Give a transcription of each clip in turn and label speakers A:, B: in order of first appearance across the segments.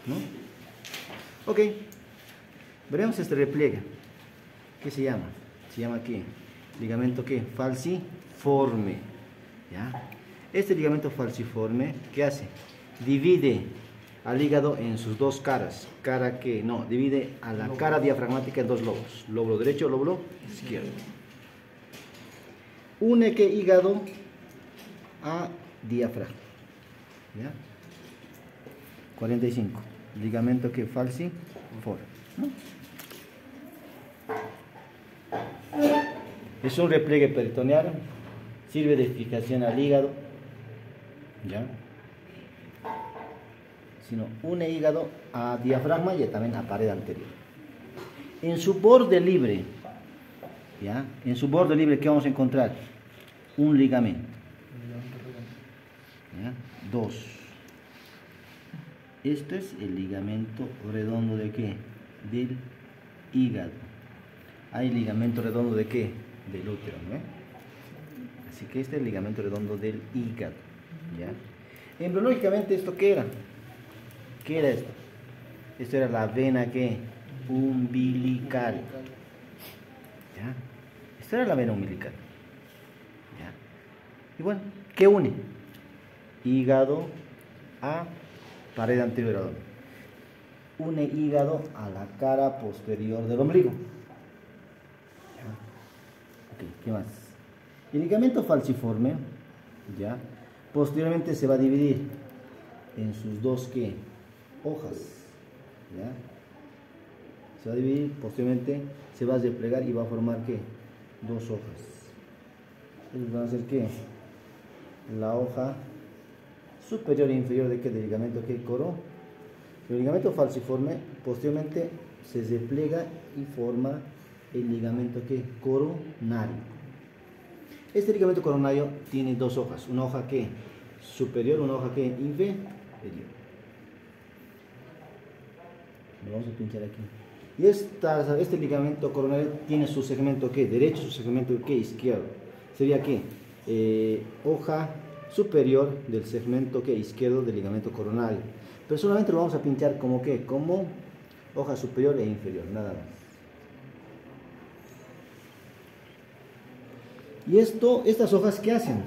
A: ¿no? Ok, veremos este repliegue. ¿Qué se llama? Se llama ¿qué? Ligamento ¿qué? Falciforme. ¿Ya? Este ligamento falciforme, ¿qué hace? Divide al hígado en sus dos caras. Cara que no, divide a la cara diafragmática en dos lóbulos. Lóbulo derecho, lóbulo izquierdo. Une que hígado a diafragma. ¿Ya? 45. Ligamento que falciforme, ¿no? Es un repliegue peritoneal, sirve de fijación al hígado, ¿ya? Sino une hígado a diafragma y también a pared anterior. En su borde libre, ¿ya? En su borde libre, ¿qué vamos a encontrar? Un ligamento. ¿Ya? Dos. Este es el ligamento redondo de ¿qué? Del hígado. Hay ligamento redondo de ¿qué? Del útero, ¿no? Así que este es el ligamento redondo del hígado, ¿ya? Embriológicamente, ¿esto qué era? ¿Qué era esto? Esto era la vena ¿qué? Umbilical, ¿ya? Esto era la vena umbilical, ¿ya? Y bueno, ¿qué une? Hígado a pared anterior abdomen. Une hígado a la cara posterior del ombligo. ¿Ya? Ok, ¿qué más? El ligamento falciforme, ¿ya? Posteriormente se va a dividir en sus dos ¿qué? Hojas, ¿ya? Se va a dividir, posteriormente se va a desplegar y va a formar ¿qué? Dos hojas. Entonces van a ser ¿qué? La hoja superior e inferior de ¿qué? Del ligamento ¿qué? Coro. El ligamento falciforme posteriormente se despliega y forma el ligamento ¿qué? Coronario. Este ligamento coronario tiene dos hojas, una hoja ¿qué? Superior, una hoja ¿qué? Inferior. Lo vamos a pinchar aquí. Y este ligamento coronario tiene su segmento ¿qué? Derecho, su segmento ¿qué? Izquierdo. Sería ¿qué? Hoja superior del segmento ¿qué? Izquierdo del ligamento coronario. Pero solamente lo vamos a pinchar como ¿qué? Como hoja superior e inferior, nada más. Y estas hojas ¿qué hacen?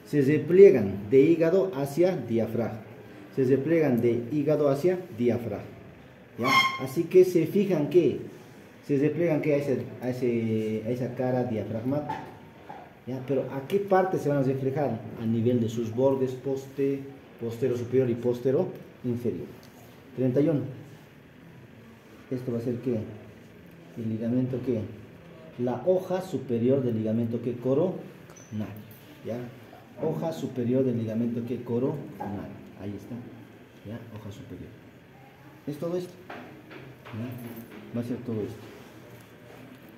A: Se repliegan de hígado hacia diafragma. Se repliegan de hígado hacia diafragma. ¿Ya? Así que se fijan que se repliegan ¿qué? A esa cara diafragmática. ¿Ya? Pero ¿a qué parte se van a reflejar? A nivel de sus bordes postero superior y postero inferior. 31. Esto va a ser ¿qué? El ligamento ¿qué? La hoja superior del ligamento ¿qué? Coronario. ¿Ya? Hoja superior del ligamento ¿qué? Coronario. Ahí está. ¿Ya? Hoja superior. Es todo esto. ¿Ya? Va a ser todo esto.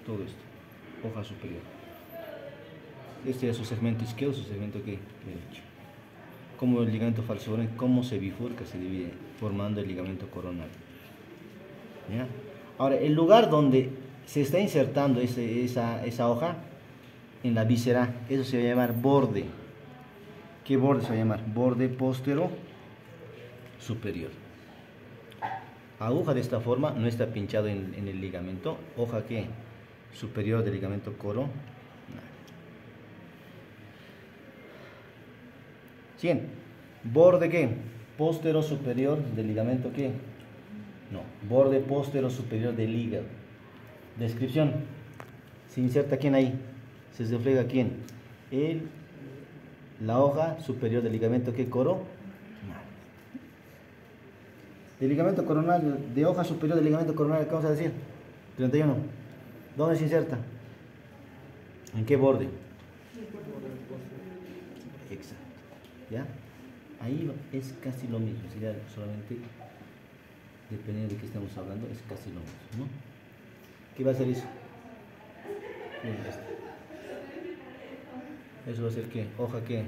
A: Todo esto. Hoja superior. Este es su segmento izquierdo, su segmento ¿qué? Derecho. Como el ligamento falciforme, cómo se bifurca, se divide, formando el ligamento coronario. ¿Ya? Ahora, el lugar donde se está insertando esa hoja, en la víscera, eso se va a llamar borde. ¿Qué borde se va a llamar? Borde postero superior. Aguja de esta forma no está pinchado en el ligamento. Hoja ¿qué? Superior del ligamento coronario. 100. Borde ¿qué? Postero superior del ligamento ¿qué? No, borde postero superior del hígado. Descripción. Se inserta ¿quién ahí? Se refleja ¿quién? La hoja superior del ligamento ¿qué? Coronario. Del ligamento coronario, de hoja superior del ligamento coronario, ¿qué vamos a decir? 31. ¿Dónde se inserta? ¿En qué borde? Exacto. ¿Ya? Ahí es casi lo mismo, sería solamente, dependiendo de qué estamos hablando, es casi lo mismo, ¿no? ¿Qué va a ser eso? Miren esto. Eso va a ser ¿qué? Hoja ¿qué?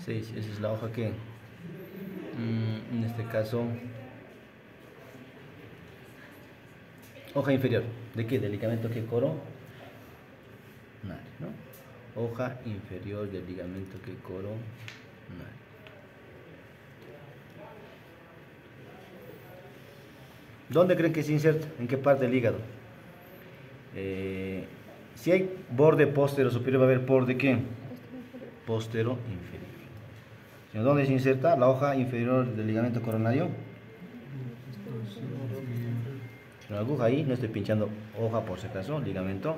A: 6, esa es la hoja ¿qué? En este caso, hoja inferior. ¿De qué? Del ligamento ¿qué? Coronario, ¿no? Hoja inferior del ligamento ¿qué? Coronario. ¿Dónde creen que se inserta? ¿En qué parte del hígado? Si hay borde postero superior, va a haber borde ¿qué? Postero inferior. ¿Dónde se inserta? La hoja inferior del ligamento coronario. Una aguja ahí, no estoy pinchando hoja por si acaso, ligamento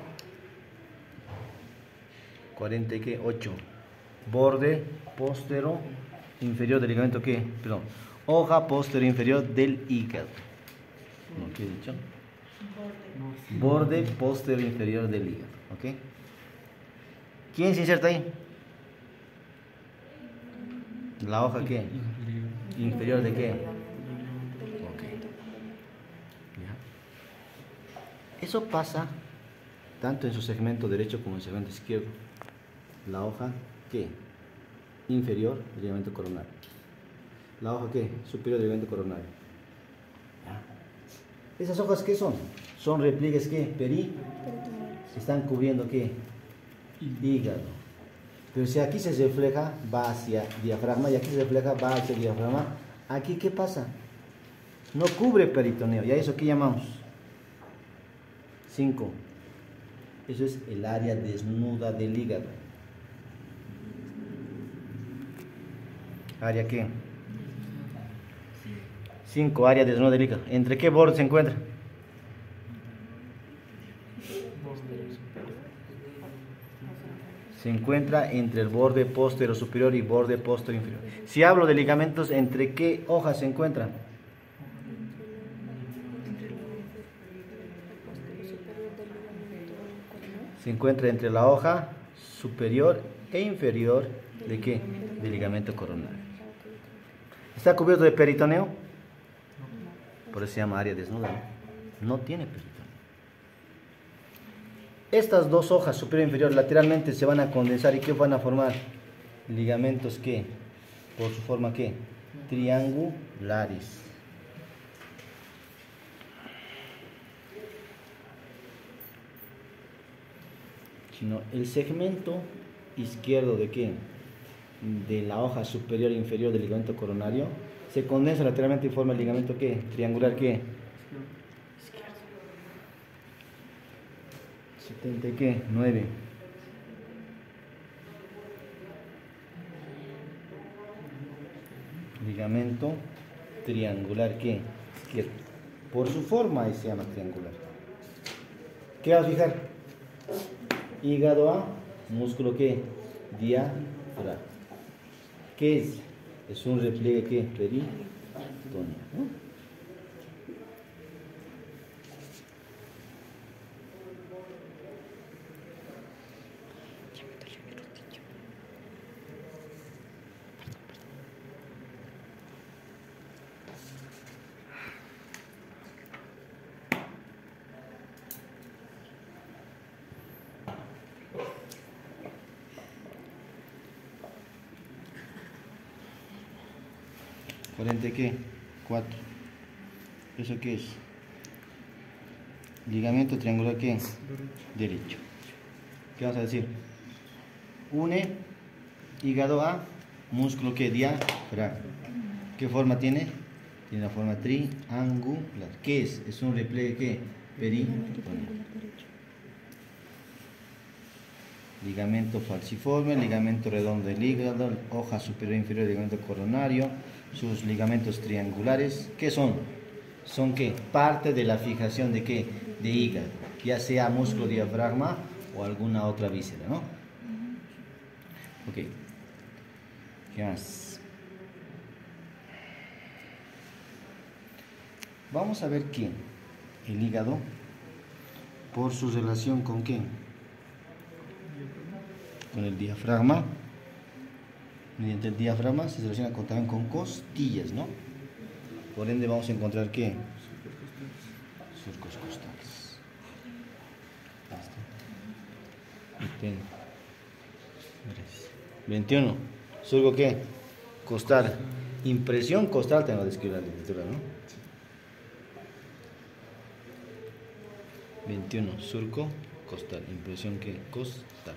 A: 48. Borde postero inferior del ligamento ¿qué? Perdón, hoja postero inferior del hígado. ¿No? ¿Qué he dicho? Borde postero inferior del hígado. ¿Ok? ¿Quién se inserta ahí? ¿La hoja qué? ¿Inferior de qué? Ok. ¿Ya? Eso pasa tanto en su segmento derecho como en su segmento izquierdo. La hoja ¿qué? Inferior del ligamento coronario. La hoja ¿qué? Superior del ligamento coronario. ¿Ya? ¿Esas hojas qué son? Son repliegues ¿qué? Están cubriendo ¿qué? Hígado. Pero si aquí se refleja, va hacia diafragma, y aquí se refleja, va hacia diafragma. Aquí, ¿qué pasa? No cubre peritoneo. ¿Y a eso qué llamamos? 5. Eso es el área desnuda del hígado. ¿Área qué? 5, área desnuda del hígado. ¿Entre qué borde se encuentra? Se encuentra entre el borde postero superior y borde postero inferior. Si hablo de ligamentos, ¿entre qué hojas se encuentran? Se encuentra entre la hoja superior e inferior ¿de qué? Del ligamento coronario. ¿Está cubierto de peritoneo? Por eso se llama área desnuda. No tiene peritoneo. Estas dos hojas, superior e inferior, lateralmente se van a condensar. ¿Y qué van a formar? Ligamentos que, por su forma ¿qué? Triangulares. Sino el segmento izquierdo de ¿qué? De la hoja superior e inferior del ligamento coronario se condensa lateralmente y forma el ligamento ¿qué? Triangular ¿qué? 79. Ligamento triangular ¿qué? Izquierdo. Por su forma se llama triangular. ¿Qué vas a fijar? Hígado A, músculo ¿qué? Diafragma. ¿Qué es? Es un repliegue ¿qué? Peritoneo, ¿no? ¿Qué? 4. ¿Eso qué es? Ligamento triangular ¿qué? Derecho. ¿Qué vamos a decir? Une hígado a músculo ¿qué? Diafragma. ¿Qué forma tiene? Tiene la forma triangular. ¿Qué es? Es un repliegue ¿qué? Peritoneo. Ligamento falciforme, ligamento redondo del hígado, hoja superior e inferior del ligamento coronario, sus ligamentos triangulares. ¿Qué son? Son ¿qué? Parte de la fijación de ¿qué? De hígado, ya sea músculo diafragma o alguna otra víscera, ¿no? Ok. ¿Qué más? Vamos a ver que el hígado, por su relación con ¿qué? Con el diafragma, mediante el diafragma se relaciona también con costillas, ¿no? Por ende vamos a encontrar ¿qué? Surcos costales. 21. Surco ¿qué? Costal. Impresión costal tengo que describir la literatura, ¿no? 21. Surco costal. Impresión ¿qué? Costal.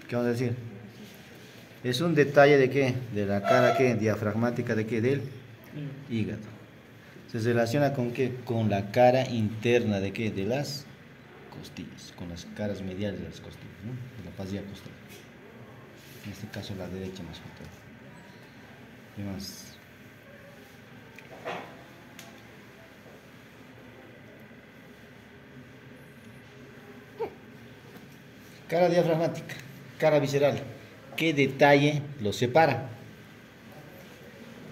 A: ¿Qué vamos a decir? Es un detalle de qué, de la cara ¿qué? Diafragmática de qué, del hígado. Se relaciona con qué, con la cara interna de qué, de las costillas, con las caras mediales de las costillas, ¿no? De la pasilla costal. En este caso la derecha más que todo. ¿Qué más? Cara diafragmática, cara visceral. ¿Qué detalle los separa?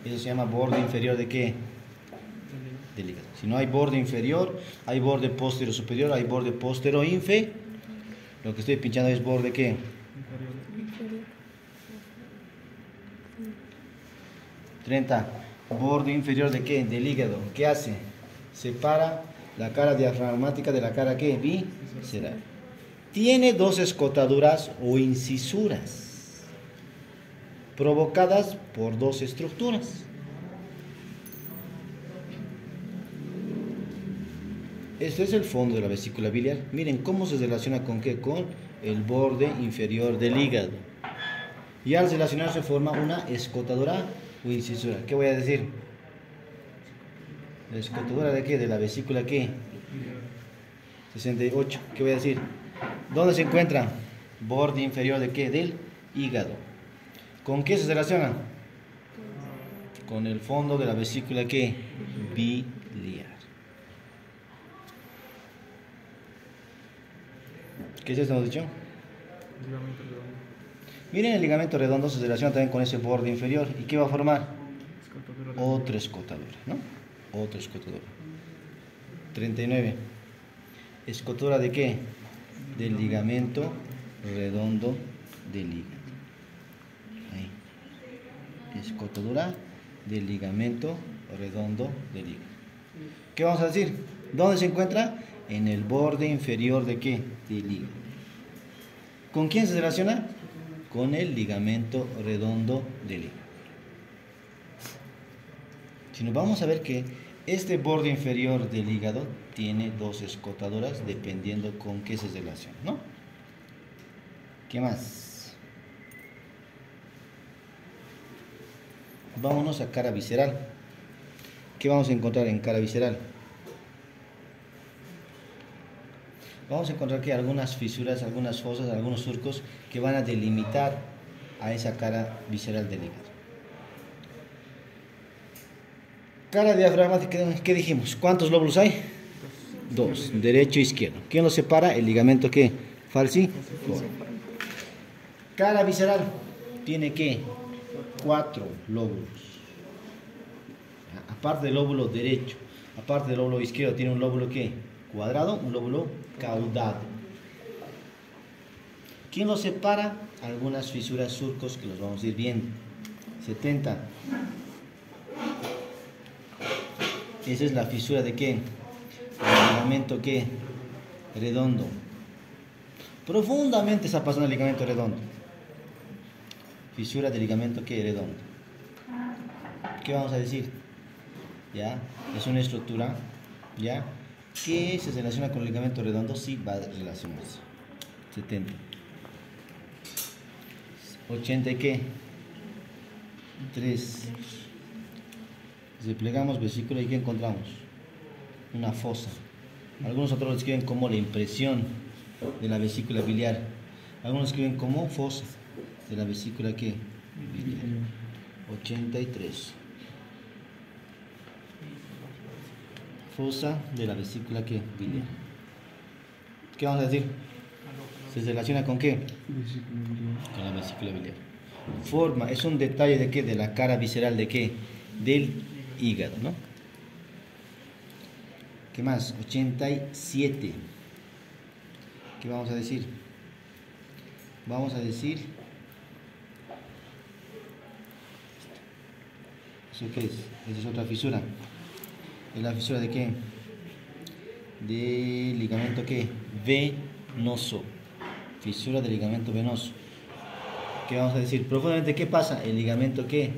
A: Eso se llama borde inferior de qué? Del hígado. Si no hay borde inferior, hay borde postero superior, hay borde postero inferior. Lo que estoy pinchando es borde ¿qué? 30. Borde inferior de qué? Del hígado. ¿Qué hace? Separa la cara diafragmática de la cara ¿qué? Visceral. Tiene dos escotaduras o incisuras provocadas por dos estructuras. Este es el fondo de la vesícula biliar. Miren cómo se relaciona con qué, con el borde inferior del hígado. Y al relacionarse forma una escotadura o incisura. ¿Qué voy a decir? La escotadura de qué, de la vesícula qué, 68. ¿Qué voy a decir? ¿Dónde se encuentra? Borde inferior de qué, del hígado. ¿Con qué se relaciona? Con el fondo de la vesícula qué, biliar. ¿Qué es esto, hemos dicho? Miren, el ligamento redondo se relaciona también con ese borde inferior. ¿Y qué va a formar? Otra escotadura, ¿no? Otra escotadura. 39. ¿Escotadura de qué? Del ligamento redondo del hígado. Ahí. Escotadura del ligamento redondo del hígado. ¿Qué vamos a decir? ¿Dónde se encuentra? En el borde inferior de qué? Del hígado. ¿Con quién se relaciona? Con el ligamento redondo del hígado. Si nos vamos a ver que este borde inferior del hígado tiene dos escotaduras dependiendo con qué se relaciona, ¿no? ¿Qué más? Vámonos a cara visceral. ¿Qué vamos a encontrar en cara visceral? Vamos a encontrar que algunas fisuras, algunas fosas, algunos surcos que van a delimitar a esa cara visceral del hígado. Cara diafragmática, ¿qué dijimos? ¿Cuántos lóbulos hay? Dos, derecho e izquierdo. ¿Quién los separa? El ligamento ¿qué? Falciforme. Cara visceral tiene ¿qué? 4 lóbulos. Aparte del lóbulo derecho, aparte del lóbulo izquierdo, tiene un lóbulo ¿qué? Cuadrado, un lóbulo caudado. ¿Quién los separa? Algunas fisuras, surcos que los vamos a ir viendo. 70. Esa es la fisura de qué? El ligamento ¿qué? Redondo. Profundamente está pasando el ligamento redondo. Fisura del ligamento ¿qué? Redondo. ¿Qué vamos a decir? ¿Ya? Es una estructura, ¿ya? ¿Qué se relaciona con el ligamento redondo? Sí, va a relacionarse. 70. 80 y qué? 3. Desplegamos vesícula y ¿qué encontramos? Una fosa. Algunos otros lo escriben como la impresión de la vesícula biliar. Algunos escriben como fosa de la vesícula ¿qué? Biliar. 83. Fosa de la vesícula ¿qué? Biliar. ¿Qué vamos a decir? ¿Se relaciona con qué? Con la vesícula biliar. Forma, es un detalle de qué? De la cara visceral de qué? Del hígado, ¿no? ¿Qué más? 87. ¿Qué vamos a decir? Vamos a decir... ¿Eso qué es? Esa es otra fisura. ¿Es la fisura de qué? Del ligamento ¿qué? Venoso. Fisura del ligamento venoso. ¿Qué vamos a decir? Profundamente, ¿qué pasa? El ligamento ¿qué?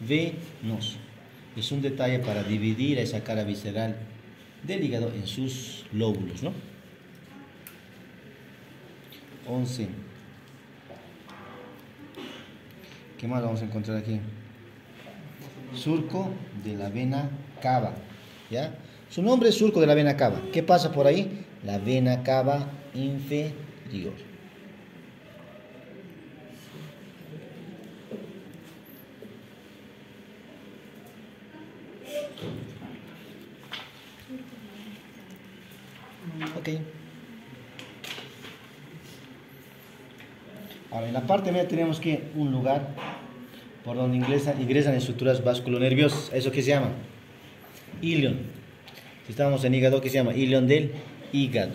A: Venoso. Es un detalle para dividir esa cara visceral del hígado en sus lóbulos, ¿no? 11. ¿Qué más vamos a encontrar aquí? Surco de la vena cava, ¿ya? Su nombre es surco de la vena cava. ¿Qué pasa por ahí? La vena cava inferior. Ok. Ahora, en la parte media tenemos que un lugar por donde ingresan estructuras vasculonerviosas. ¿Eso qué se llama? Ilion. Si estamos en hígado, ¿qué se llama? Ilion del hígado.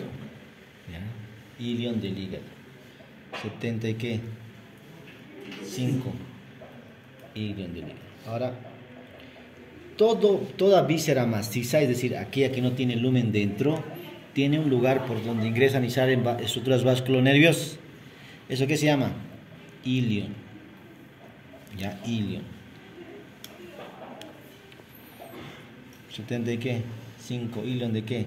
A: ¿Ya? Ilion del hígado. 70 y qué? 5. Ilion del hígado. Ahora, toda víscera maciza, es decir, aquella que no tiene lumen dentro, tiene un lugar por donde ingresan y salen estructuras vasculonerviosas. ¿Eso qué se llama? Ilion. Ya, ilion. 70 y qué? 5. Ilion de qué?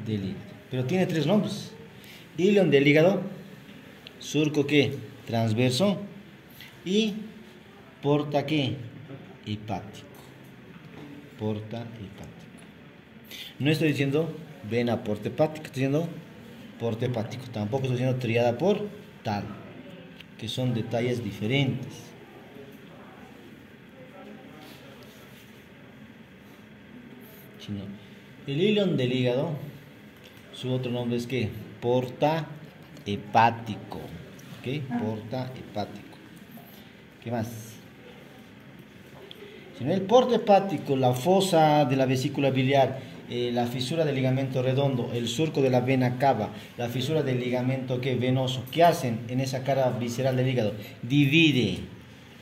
A: Del hígado. Pero tiene 3 nombres. Ilion del hígado, surco qué? Transverso y porta qué? Hepático. Porta hepático. No estoy diciendo vena porta hepática, estoy diciendo porta hepático. Tampoco estoy diciendo triada por tal, que son detalles diferentes. El ilion del hígado, su otro nombre es que porta hepático. ¿Ok? Porta hepático. ¿Qué más? Si no, el porta hepático, la fosa de la vesícula biliar, la fisura del ligamento redondo, el surco de la vena cava, la fisura del ligamento ¿qué? Venoso, ¿qué hacen en esa cara visceral del hígado? Divide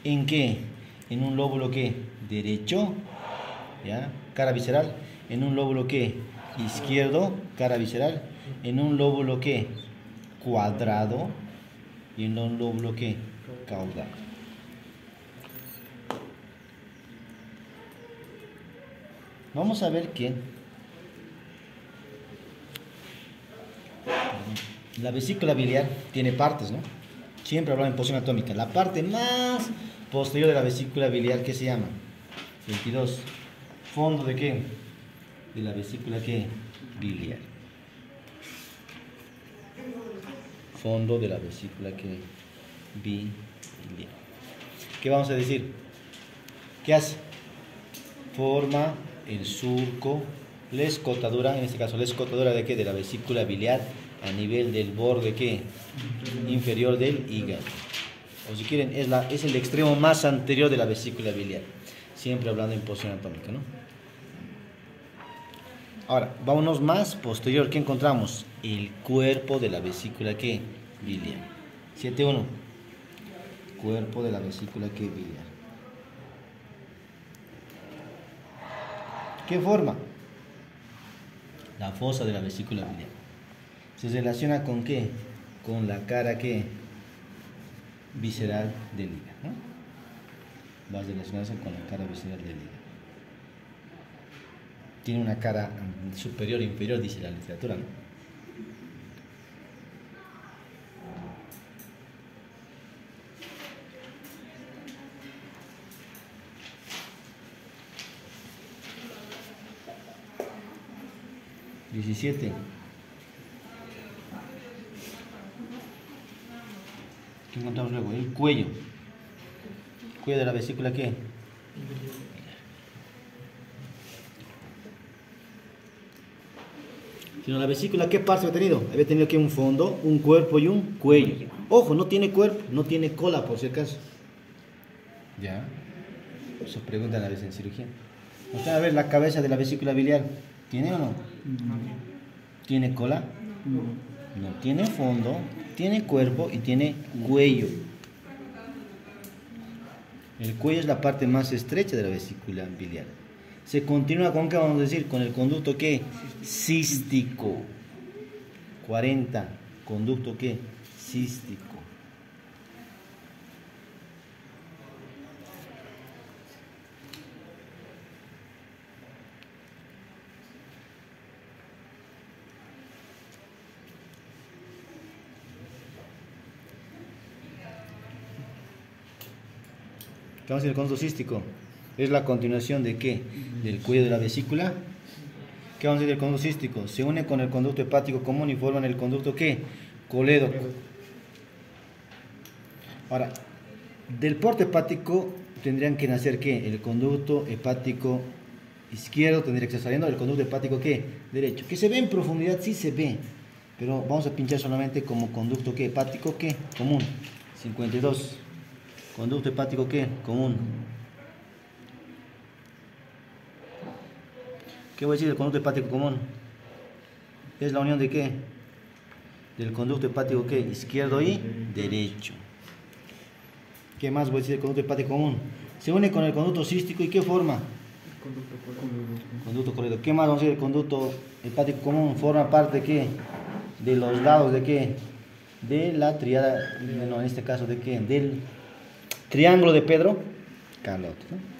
A: en qué? En un lóbulo ¿qué? Derecho, ¿ya? Cara visceral, en un lóbulo ¿qué? Izquierdo, cara visceral, en un lóbulo ¿qué? Cuadrado y en un lóbulo ¿qué? Caudal. Vamos a ver que la vesícula biliar tiene partes, ¿no? Siempre hablamos en posición atómica. La parte más posterior de la vesícula biliar, ¿qué se llama? 22. ¿Fondo de qué? De la vesícula ¿qué? Biliar. Fondo de la vesícula ¿qué? Biliar. ¿Qué vamos a decir? ¿Qué hace? Forma el surco, la escotadura, en este caso la escotadura de qué? De la vesícula biliar a nivel del borde ¿qué? Inferior del hígado. O si quieren, es el extremo más anterior de la vesícula biliar. Siempre hablando en posición atómica, ¿no? Ahora, vámonos más posterior. ¿Qué encontramos? El cuerpo de la vesícula ¿qué? Biliar. 7.1. Cuerpo de la vesícula ¿qué? Biliar. ¿Qué forma? La fosa de la vesícula biliar. ¿Se relaciona con qué? Con la cara ¿qué? Visceral del hígado, ¿no? Va a relacionarse con la cara visceral del hígado. Tiene una cara superior e inferior, dice la literatura, ¿no? ¿17? ¿Qué encontramos luego? El cuello. ¿Cuello de la vesícula qué? Sino la vesícula, ¿qué parte había tenido? Había tenido aquí un fondo, un cuerpo y un cuello. Ojo, no tiene cuerpo, no tiene cola por si acaso. ¿Ya? Eso preguntan a veces en cirugía. ¿Usted a ver la cabeza de la vesícula biliar? ¿Tiene o no? ¿Tiene cola? No tiene fondo, tiene cuerpo y tiene cuello. El cuello es la parte más estrecha de la vesícula biliar. Se continúa con, ¿qué vamos a decir? Con el conducto ¿qué? Cístico. 40. Conducto ¿qué? Cístico. ¿Qué vamos a decir del conducto cístico? Es la continuación de ¿qué? Del cuello de la vesícula. ¿Qué vamos a decir del conducto cístico? Se une con el conducto hepático común y forman el conducto ¿qué? Colédoco. Ahora, del porte hepático tendrían que nacer ¿qué? El conducto hepático izquierdo tendría que estar saliendo, el conducto hepático ¿qué? Derecho. Que se ve en profundidad, sí se ve, pero vamos a pinchar solamente como conducto ¿qué? Hepático ¿qué? Común. 52. Conducto hepático ¿qué? Común. ¿Qué voy a decir del conducto hepático común? Es la unión de ¿qué? Del conducto hepático ¿qué? Izquierdo y derecho. ¿Qué más voy a decir del conducto hepático común? Se une con el conducto cístico y ¿qué forma? Conducto colédoco. ¿Qué más vamos a decir del conducto hepático común? Forma parte ¿de qué? De los lados de ¿qué? De la triada, no, en este caso de ¿qué? Del triángulo de Pedro Carlot, ¿no?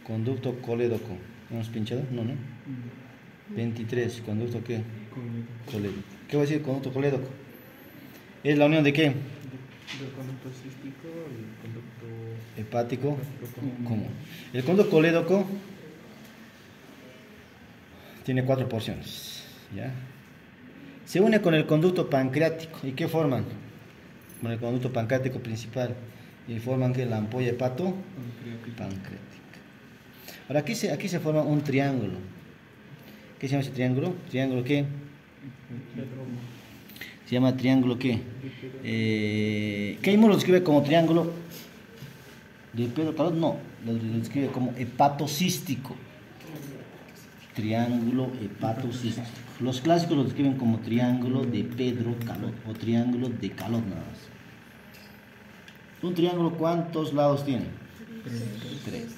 A: Conducto colédoco. ¿Hemos pinchado? No, no. 23. ¿Conducto qué? Colédoco. ¿Qué va a decir conducto colédoco? ¿Es la unión de qué?
B: Del conducto cístico y conducto
A: hepático común. El conducto colédoco tiene 4 porciones. ¿Ya? Se une con el conducto pancreático. ¿Y qué forman? Con el conducto pancreático principal. Y forman que la ampolla hepato pancreática. Ahora aquí se forma un triángulo. ¿Qué se llama ese triángulo? ¿Triángulo qué? Se llama triángulo qué? Keimur lo describe como triángulo de Pedro Carlot. No, lo describe como hepatocístico. Triángulo hepatocístico. Los clásicos lo describen como triángulo de Pedro Carlot o triángulo de Carlot nada más. Un triángulo, ¿cuántos lados tiene? 3.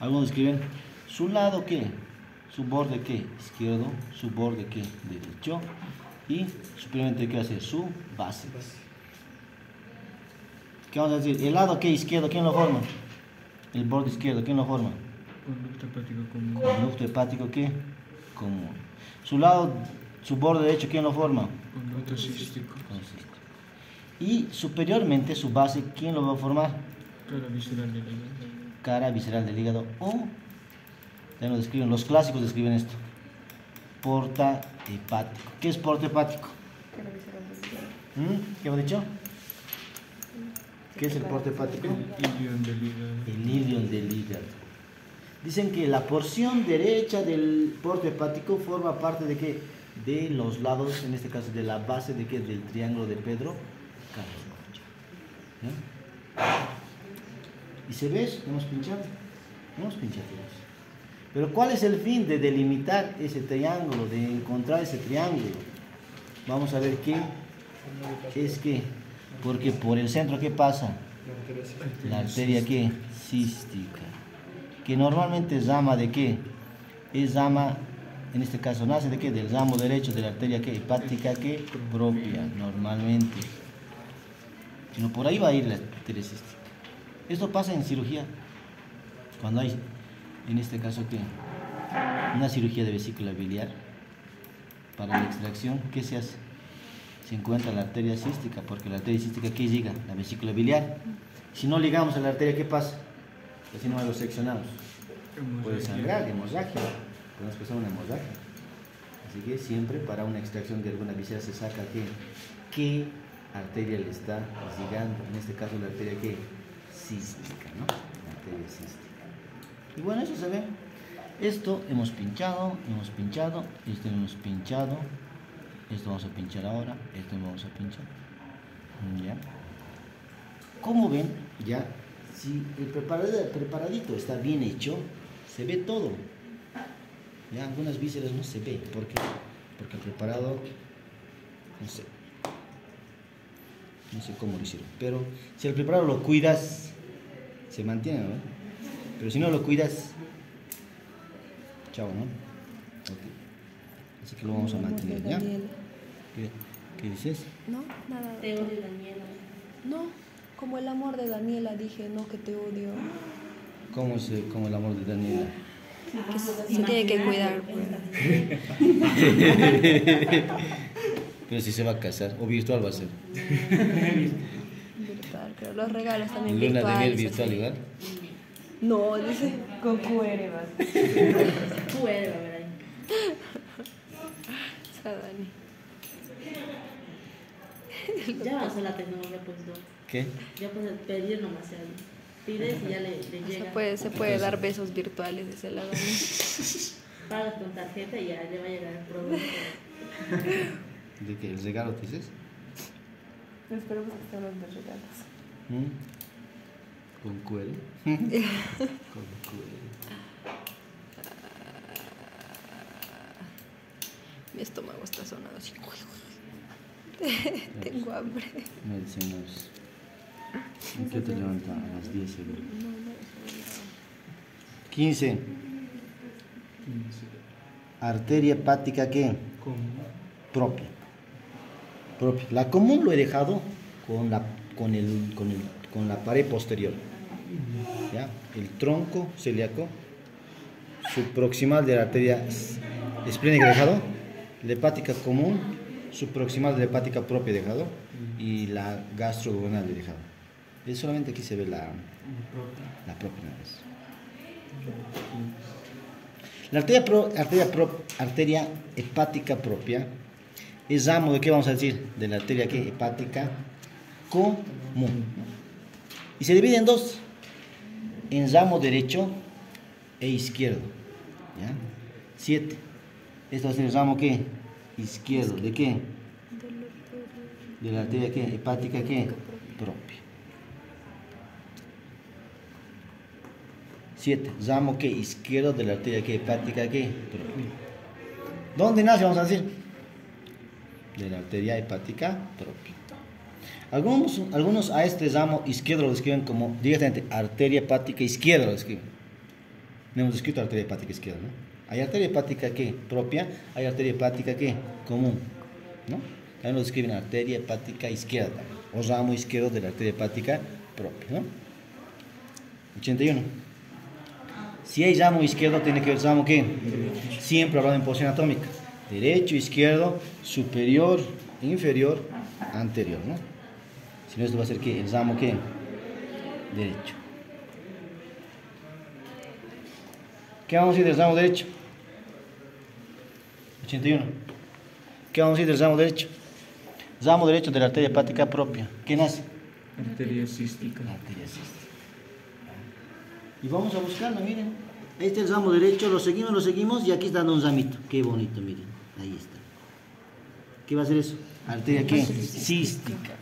A: Algunos escriben su lado qué, su borde qué, izquierdo, su borde qué, derecho, y superiormente qué hace su base. ¿Qué vamos a decir? El lado qué, izquierdo, ¿quién lo forma? El borde izquierdo, ¿quién lo forma?
B: conducto hepático común.
A: Conducto hepático qué, común. Su lado, su borde derecho, ¿quién lo forma?
B: Conducto cístico.
A: Y superiormente su base, ¿quién lo va a formar?
B: Cara visceral del hígado.
A: Cara visceral del hígado o, ya lo describen, los clásicos describen esto, porta hepático. ¿Qué es porta hepático? ¿Qué hemos dicho? ¿Qué es el porta hepático?
B: El ilion del hígado.
A: El ilion del hígado. Dicen que la porción derecha del porta hepático forma parte de qué? De los lados, en este caso de la base de qué? Del triángulo de Pedro Carlot. ¿Y se ve? ¿Hemos pinchado? Hemos pinchado. Pero ¿cuál es el fin de delimitar ese triángulo, de encontrar ese triángulo? Vamos a ver qué es qué. Porque por el centro, ¿qué pasa? La arteria ¿qué? Cística. Que normalmente es rama de qué? Es rama, en este caso nace de qué? Del ramo derecho de la arteria ¿qué? Hepática ¿qué? Propia, normalmente. Sino por ahí va a ir la arteria cística. Esto pasa en cirugía. Cuando hay, en este caso, ¿qué? Una cirugía de vesícula biliar para la extracción, ¿qué se hace? Se encuentra la arteria cística, porque la arteria cística, ¿qué liga? La vesícula biliar. Si no ligamos a la arteria, ¿qué pasa? Pues si no lo seccionamos, puede sangrar, hemorragia, podemos pasar una hemorragia. Así que siempre para una extracción de alguna visera se saca qué arteria le está ligando, en este caso la arteria ¿qué? Cística, ¿no? La arteria cística. Y bueno, eso se ve. Esto hemos pinchado, esto hemos pinchado, esto vamos a pinchar ahora, esto vamos a pinchar. ¿Ya? Como ven, ya, si el preparadito está bien hecho, se ve todo. Ya, algunas vísceras no se ve. ¿Por qué? Porque el preparado, no sé cómo lo hicieron. Pero si el preparado lo cuidas, se mantiene, ¿no? Pero si no lo cuidas, chao, ¿no? Okay. Así que lo vamos a mantener, ¿ya? ¿Qué dices?
C: No, nada.
D: Te odio, Daniela.
C: No, como el amor de Daniela, dije, no, que te odio.
A: ¿Cómo es como el amor de Daniela?
C: Que se tiene que cuidar, pues.
A: Pero si se va a casar, o virtual va a ser.
C: Virtual, pero los regalos también
A: Luna de
C: virtuales.
A: miel virtual
C: así.
A: igual.
C: No, dice.
D: Con QR vas.
E: QR va a ver ahí.
C: Esa Dani.
E: Ya avanzó la tecnología, pues no.
A: ¿Qué?
E: Ya puedes pedir nomás, ya pides y ya le llega.
C: Se puede dar besos virtuales de ese lado. ¿No?
E: Pagas con tarjeta y ya le va a llegar el producto.
A: ¿De qué? ¿El regalo te dices?
D: Esperemos que estén los de regalos.
A: ¿Mm? ¿Con QR? Con QR.
C: Mi estómago está sonando así. Tengo hambre.
A: Me decimos. ¿En qué te levanta? A las 10 seguro. 15. Arteria hepática, ¿qué?
B: Como.
A: Propia. La común lo he dejado con la pared posterior. ¿Ya? El tronco celíaco, subproximal de la arteria esplénica dejado, la hepática común, subproximal de la hepática propia dejado y la gastroduodenal de dejado. Es solamente aquí se ve la propia nada más. La arteria hepática propia es ramo de qué vamos a decir, de la arteria ¿qué? Hepática común. Y se divide en dos, en ramo derecho e izquierdo. ¿Ya? 7. Esto va a ser el ramo ¿qué? Izquierdo. ¿De qué? De la arteria ¿qué? Hepática ¿qué? Propia. 7. Ramo ¿qué? Izquierdo de la arteria ¿qué? Hepática ¿qué? Propia. ¿Dónde nace? Vamos a decir. De la arteria hepática propia. Algunos a este ramo izquierdo lo describen como directamente arteria hepática izquierda lo describen. No hemos escrito arteria hepática izquierda, ¿no? Hay arteria hepática ¿qué? Propia, hay arteria hepática ¿qué? Común, ¿no? También lo describen arteria hepática izquierda o ramo izquierdo de la arteria hepática propia, ¿no? 81. Si hay ramo izquierdo, tiene que ver ramo ¿qué? Siempre hablando en posición anatómica. Derecho, izquierdo, superior, inferior, anterior, ¿no? Si no, esto va a ser ¿qué? El ramo ¿qué? Derecho. ¿Qué vamos a decir del ramo derecho? 81. ¿Qué vamos a decir del ramo derecho? Ramo derecho de la arteria hepática propia. ¿Qué nace?
B: Arteria cística.
A: Arteria cística. Y vamos a buscarlo, miren. Este es el ramo derecho, lo seguimos y aquí está dando un ramito. Qué bonito, miren. Ahí está. ¿Qué va a ser eso? Arteria ¿qué? Cística.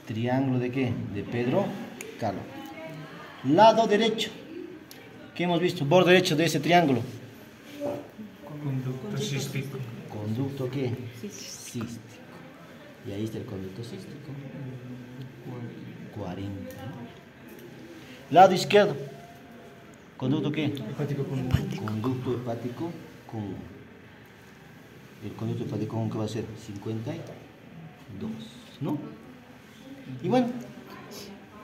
A: Triángulo de qué? De Pedro Caló. Lado derecho. ¿Qué hemos visto? Borde derecho de ese triángulo.
B: Conducto cístico.
A: ¿Conducto qué? Cístico. Y ahí está el conducto cístico. 40. Lado izquierdo. ¿Conducto qué?
B: Hepático común.
A: Conducto hepático común. El conducto hepático común, ¿qué va a ser? 52. ¿No? Y bueno,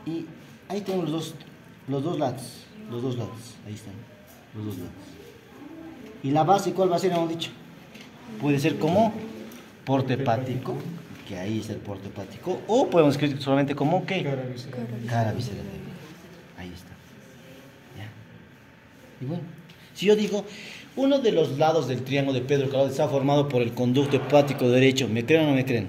A: y ahí tenemos los dos lados. Ahí están. Los dos lados. ¿Y la base cuál va a ser? Hemos dicho. Puede ser como porte hepático, que ahí está el porte hepático, o podemos escribir solamente como ¿qué?
B: Cara visceral.
A: Cara visceral. Ahí está. ¿Ya? Y bueno, si yo digo, uno de los lados del triángulo de Pedro Caló está formado por el conducto hepático derecho, ¿me creen o no me creen?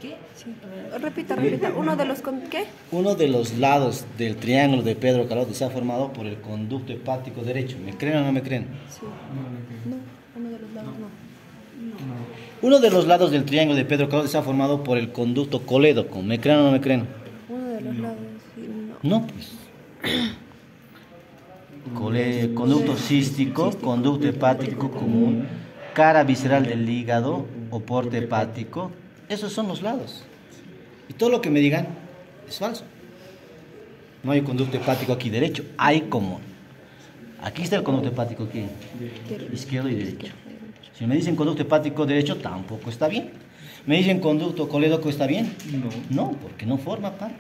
C: ¿Qué? Sí. Repita. Uno de los ¿qué?
A: Uno de los lados del triángulo de Pedro Caló está formado por el conducto hepático derecho, ¿me creen o no me creen?
C: Sí.
B: No,
C: No, uno de los lados no.
A: Uno de los lados del triángulo de Pedro Caló está formado por el conducto colédoco, ¿me creen o no me creen?
C: Uno de los lados, sí, no.
A: No, pues. Conducto cístico, conducto hepático común, cara visceral del hígado o porte hepático, esos son los lados. Y todo lo que me digan es falso. No hay conducto hepático aquí derecho, hay común. Aquí está el conducto hepático aquí, izquierdo y derecho. Si me dicen conducto hepático derecho, tampoco está bien. Me dicen conducto colédoco, ¿está bien?
B: no.
A: No, porque no forma parte.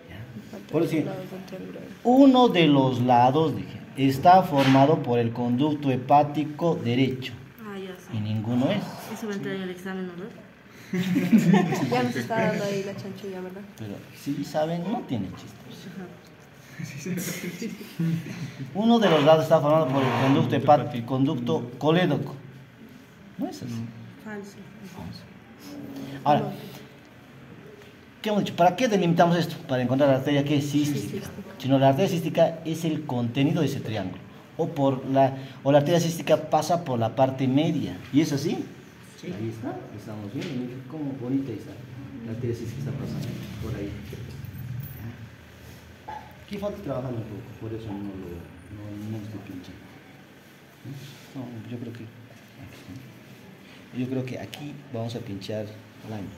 A: ¿Ya? Por decir,
C: lados del triángulo.
A: uno de los lados, dije, está formado por el conducto hepático derecho
E: Ah, ya
A: y
E: sé.
A: ninguno es.
E: Eso va a entrar en el examen, ¿no?
C: Ya nos está dando ahí la chanchulla, ¿verdad?
A: Pero si saben, no tiene chiste. Uno de los lados está formado por el conducto hepático, conducto colédoco. No es así.
E: Falso.
A: Ahora, ¿qué hemos dicho? ¿Para qué delimitamos esto? Para encontrar la arteria que es cística. Sino la arteria cística es el contenido de ese triángulo. O la arteria cística pasa por la parte media. ¿Y es así? Sí. Ahí está, estamos viendo. Miren cómo bonita está. La arteria cística está pasando por ahí. Aquí falta trabajar un poco, por eso no estoy pinchando. No, yo creo que aquí vamos a pinchar line.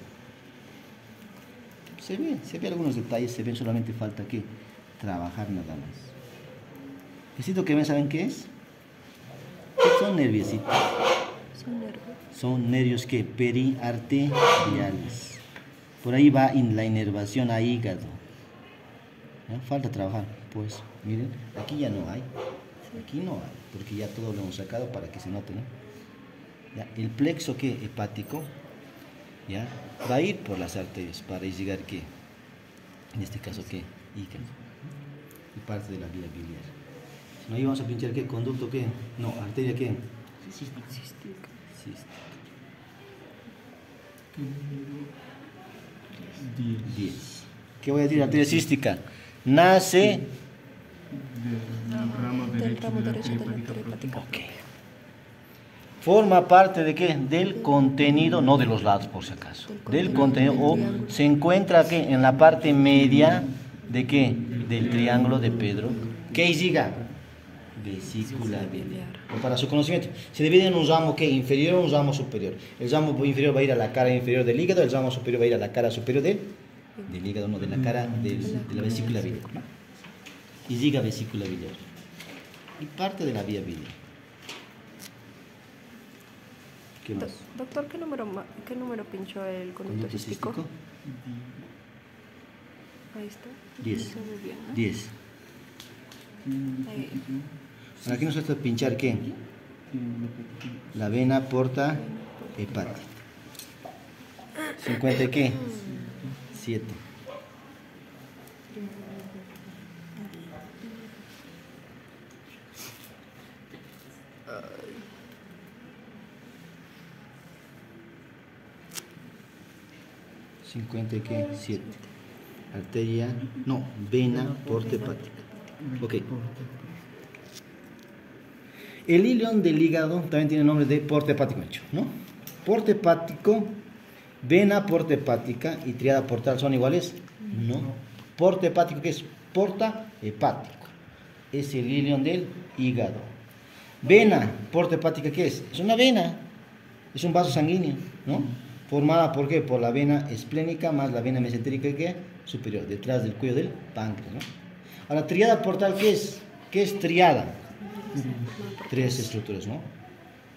A: Se ve algunos detalles, se ven, solamente falta que trabajar nada más. Necesito que me saben qué es. Son nerviositos.
C: Son nervios.
A: Son nervios que periarteriales. Por ahí va la inervación a hígado. ¿Ya? Falta trabajar, pues, miren, aquí ya no hay, aquí no hay, porque ya todo lo hemos sacado para que se note, ¿no? ¿Ya? El plexo que hepático, ¿ya? Va a ir por las arterias para llegar que, en este caso que hígado, y parte de la vía biliar. Si no, ahí vamos a pinchar qué conducto qué, no, arteria qué, cística. 10. ¿Qué voy a decir? Arteria cística. Nace.
B: Del ramo
C: Del
B: derecho
C: ramo
B: de la
C: derecho de la
B: arteria
C: arteria hepática.
A: Ok. Forma parte de qué? Del contenido, no de los lados por si acaso. Del contenido, o se encuentra aquí en la parte media de qué? Del triángulo de Pedro. ¿Qué diga? Vesícula biliar. Para su conocimiento, se divide en un ramo que inferior o un ramo superior. El ramo inferior va a ir a la cara inferior del hígado, el ramo superior va a ir a la cara superior del hígado, no, de la cara de la vesícula biliar, ¿no? Y diga vesícula biliar. Y parte de la vía biliar. ¿Qué más?
C: Doctor, ¿qué número pinchó el conducto
A: Conducto
C: cístico?
A: cístico.
C: Ahí está.
A: 10.
C: Se ve bien, ¿no?
A: 10.
C: Ahí.
A: Ahora aquí nos falta pinchar ¿qué? La vena porta hepática. 50 y qué? 7. ¿50 y qué? 7. Arteria, no, vena porta hepática. Ok. El ilion del hígado también tiene nombre de porta hepático, ¿no? Porta hepático, vena porta hepática y triada portal son iguales, no. Porta hepático, ¿qué es? Porta hepático. Es el ilion del hígado. Vena porta hepática, ¿qué es? Es una vena, es un vaso sanguíneo, ¿no? Formada por qué? Por la vena esplénica más la vena mesentérica que superior, detrás del cuello del páncreas, ¿no? Ahora, triada portal, ¿qué es? ¿Qué es triada? 3 estructuras, ¿no?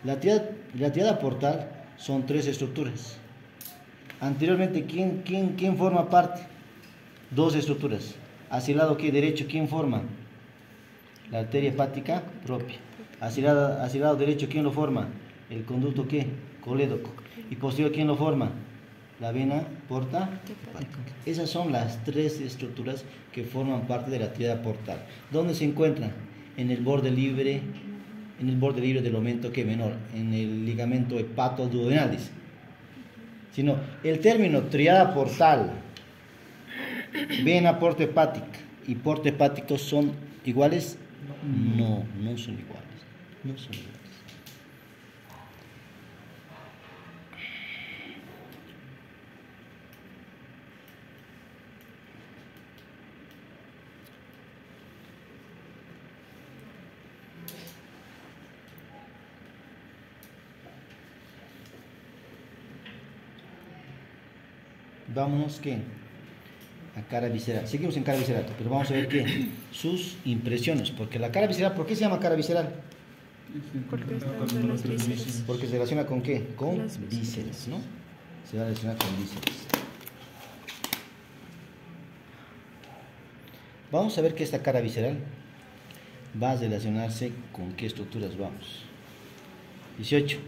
A: La triada portal son 3 estructuras. Anteriormente, ¿quién forma parte? 2 estructuras. Hacia el lado ¿qué? Derecho, ¿quién forma? La arteria hepática propia. Hacia el lado derecho, ¿quién lo forma? El conducto ¿qué? Colédoco. Y posterior, ¿quién lo forma? La vena porta hepática. Esas son las 3 estructuras que forman parte de la triada portal. ¿Dónde se encuentran? En el borde libre del aumento que menor, en el ligamento hepatoduodenal, dice. Sino, el término triada portal, vena porta hepática y porta hepático son iguales. No, no son iguales. No son iguales. Vámonos que a cara visceral. Seguimos en cara visceral, pero vamos a ver que sus impresiones, porque la cara visceral, ¿por qué se llama cara visceral?
C: Porque está entre las vísceras.
A: Porque se relaciona con qué? Con
C: Las
A: vísceras, ¿no? Se va a relacionar con vísceras. Vamos a ver que esta cara visceral va a relacionarse con qué estructuras vamos. 18.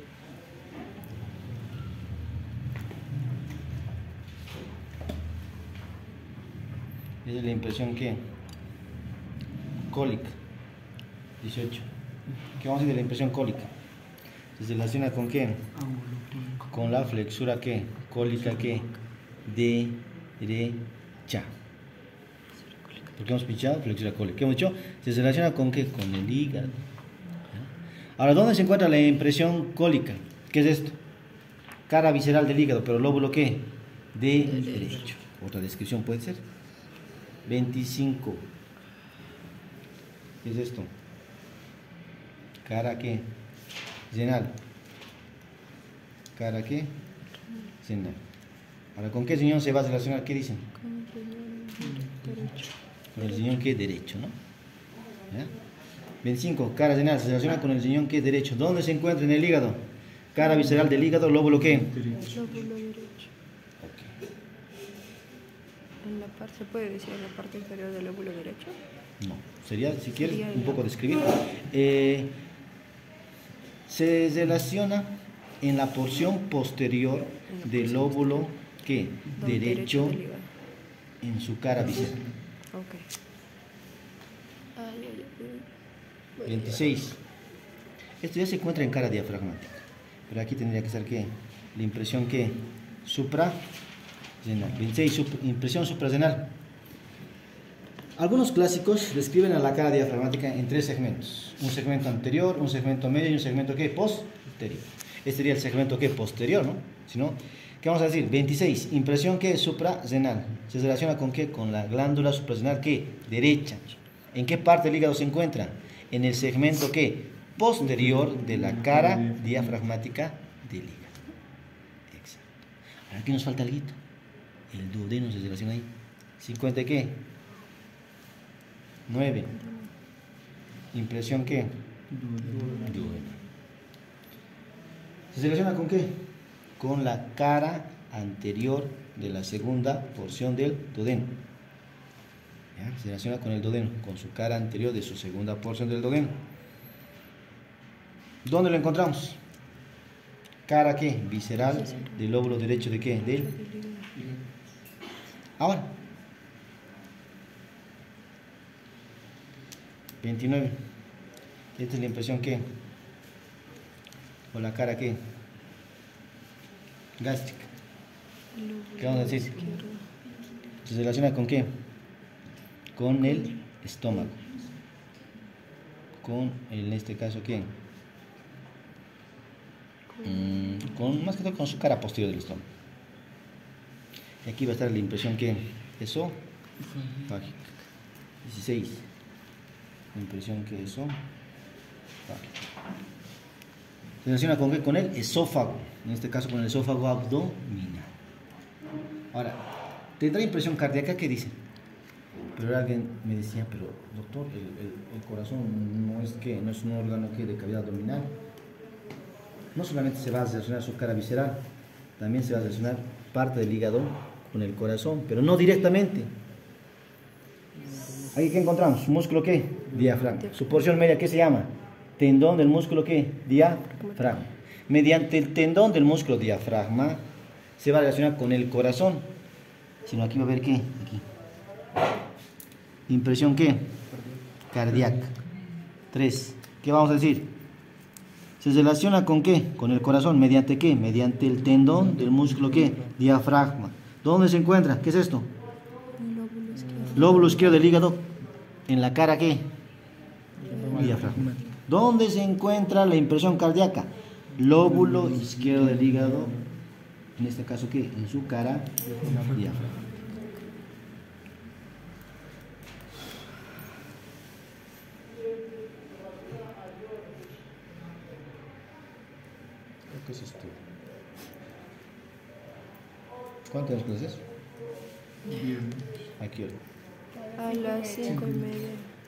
A: Es la impresión que cólica. 18. ¿Qué vamos a decir de la impresión cólica? ¿Se relaciona con qué? Con la flexura ¿qué? Cólica ¿qué? Derecha. ¿Por qué hemos pinchado? Flexura cólica. ¿Qué hemos dicho? ¿Se relaciona con qué? Con el hígado. Ahora, ¿dónde se encuentra la impresión cólica? ¿Qué es esto? Cara visceral del hígado, pero lóbulo ¿qué? Derecho. Otra descripción puede ser. 25. ¿Qué es esto? Cara ¿qué? Renal. Cara ¿qué? Renal. Ahora, ¿con qué riñón se va a relacionar? ¿Qué dicen? Con el riñón ¿qué? Derecho, ¿no? ¿Ya? 25. Cara renal se relaciona con el riñón ¿qué? Derecho. ¿Dónde se encuentra en el hígado? Cara visceral del hígado, lóbulo ¿qué?
C: Lóbulo derecho.
A: Ok.
C: En la parte, ¿se puede decir en la parte inferior del lóbulo derecho?
A: No, sería, si quieres,
C: Sería
A: un
C: ya.
A: poco describir. Se relaciona en la porción posterior del lóbulo ¿qué? Derecho
C: del hígado.
A: en su cara visceral.
C: Ok. Ay, ay, ay.
A: 26. Esto ya se encuentra en cara diafragmática. Pero aquí tendría que ser ¿qué? La impresión ¿qué? Suprarrenal. 26. Impresión suprarrenal. Algunos clásicos describen a la cara diafragmática en 3 segmentos. Un segmento anterior, un segmento medio y un segmento ¿qué? Posterior. Este sería el segmento ¿qué? Posterior, ¿no? Si no, ¿qué vamos a decir? 26. Impresión ¿qué? Suprarrenal. ¿Se relaciona con qué? Con la glándula suprarrenal ¿qué? Derecha. ¿En qué parte del hígado se encuentra? En el segmento ¿qué? Posterior de la cara diafragmática del hígado. Exacto. Ahora aquí nos falta algo. El duodeno se relaciona ahí. 50 ¿qué? 9. Impresión ¿qué? Duodeno. ¿Se relaciona con qué? Con la cara anterior de la segunda porción del duodeno. ¿Ya? Se relaciona con el duodeno, con su cara anterior de su segunda porción del duodeno. ¿Dónde lo encontramos? Cara ¿qué? Visceral del lóbulo derecho de qué? Del. Ahora. 29. Esta es la impresión ¿qué? O la cara ¿qué? Gástrica. ¿Qué vamos a decir? ¿Se relaciona con qué? Con el estómago. Con, en este caso, ¿quién? Con, más que todo con su cara posterior del estómago. Y aquí va a estar la impresión que esofágica. 16. La impresión que esofágica. Se relaciona con qué? Con el esófago. En este caso con el esófago abdominal. Ahora, ¿tendrá impresión cardíaca? ¿Qué dice? Pero alguien me decía, pero doctor, el corazón no es que no es un órgano que de cavidad abdominal. No solamente se va a relacionar su cara visceral, también se va a relacionar parte del hígado con el corazón, pero no directamente. Aquí ¿qué encontramos? ¿Músculo qué? Diafragma. Su porción media, ¿qué se llama? Tendón del músculo qué? Diafragma. Mediante el tendón del músculo diafragma se va a relacionar con el corazón. Sino aquí va a ver qué. Aquí. Impresión qué? Cardíaca. 3. ¿Qué vamos a decir? ¿Se relaciona con qué? Con el corazón. ¿Mediante qué? Mediante el tendón del músculo qué? Diafragma. ¿Dónde se encuentra? ¿Qué es esto? Lóbulo izquierdo del hígado. ¿En la cara qué? Diafragma. ¿Dónde se encuentra la impresión cardíaca? Lóbulo izquierdo del hígado. En este caso qué? En su cara diafragma. ¿Qué es esto? ¿Cuántas clases?
B: Bien.
A: Aquí.
C: A las 5:30.